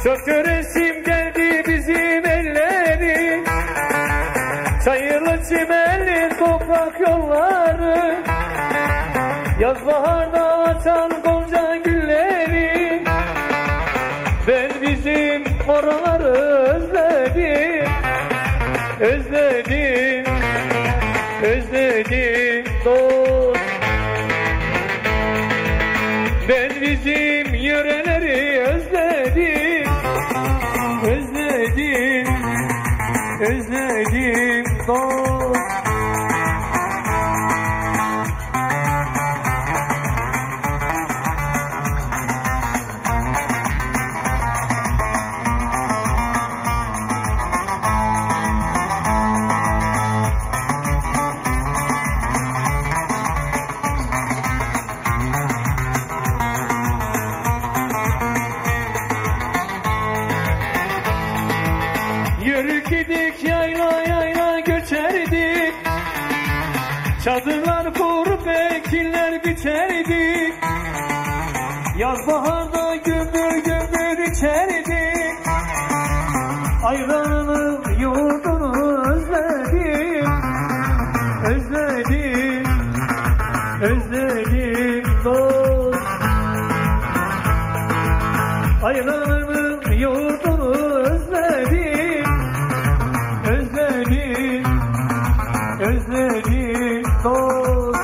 Çok resim geldi bizim elleri, çayırlı çimenli toprak yolları, yaz baharda açan gonca gülleri. Ben bizim oraları özledim, özledim, özledim dost. Ben bizim yöreleri özledim, özledim, özledim dost. Yürü gidik yayla yayla göçerdik, çadırlar kurup ekinler biçerdik, yaz baharda gümbür gümbür içerdik. Ayranını yoğurdunu özledim, özledim, özledim dost. Ayranını yoğurdunu özledim, özledim, özledim dost.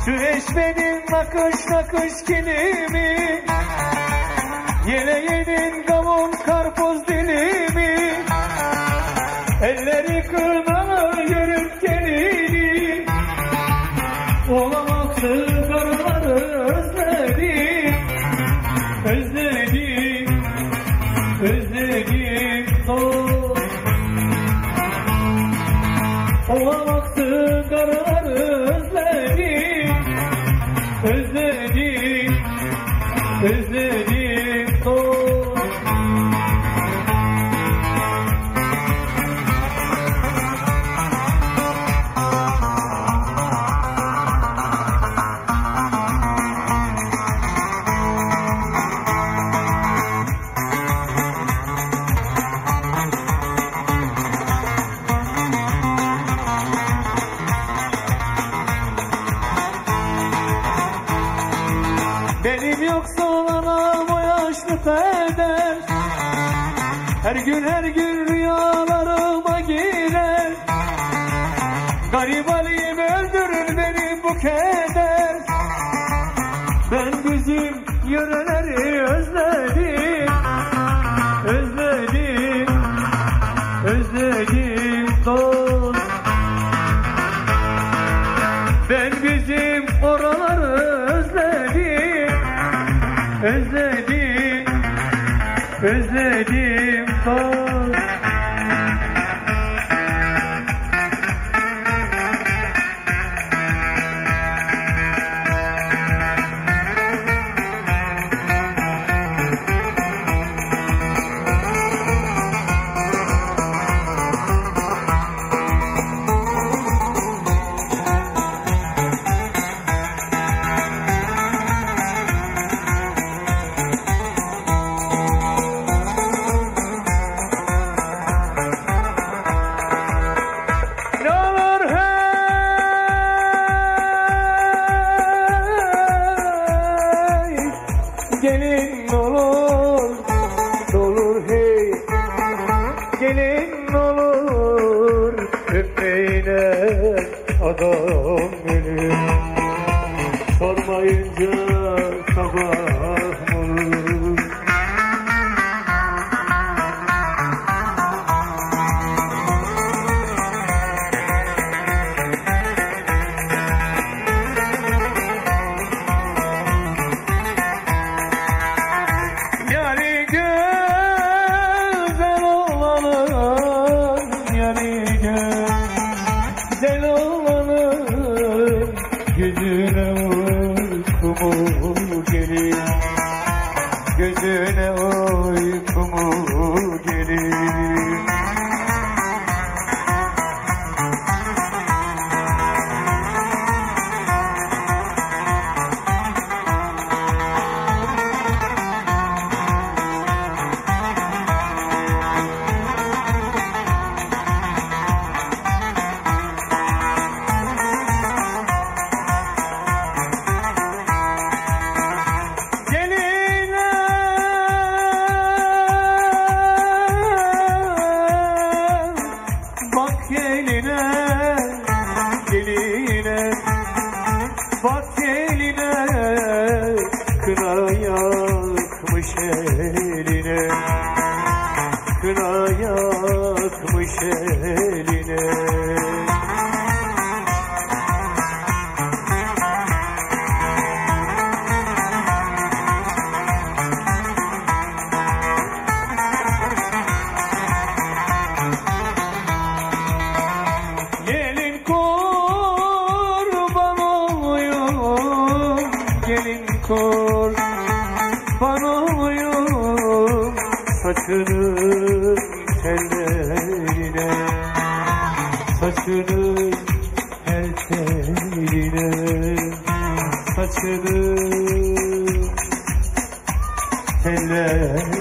Süreçmenin nakış nakış kilimi, yeleğinin kavun karpuz dilimi, elleri kırmalı yürüp gelini, olamaktı karıları özledim, özledim, özledim dost. Olamaktı karıları özledim, özledim, özledim dost. Benim yoksul anam o yaşlı peder, her gün rüyalarıma girer. Garip Ali'm öldürür beni bu keder. Ben bizim yöreleri özledim, özledim, özledim dost. Ben bizim oraları özledim, özledim, özledim dost. Gelin olur, olur hey, gelin olur, öpmeyle adam benim. Sormayınca sabah olur. Yani güzel olanın yani beline. Gelin kurban olayım, gelin kurban olayım saçının tellerine, saçının teline, saçının tellerine.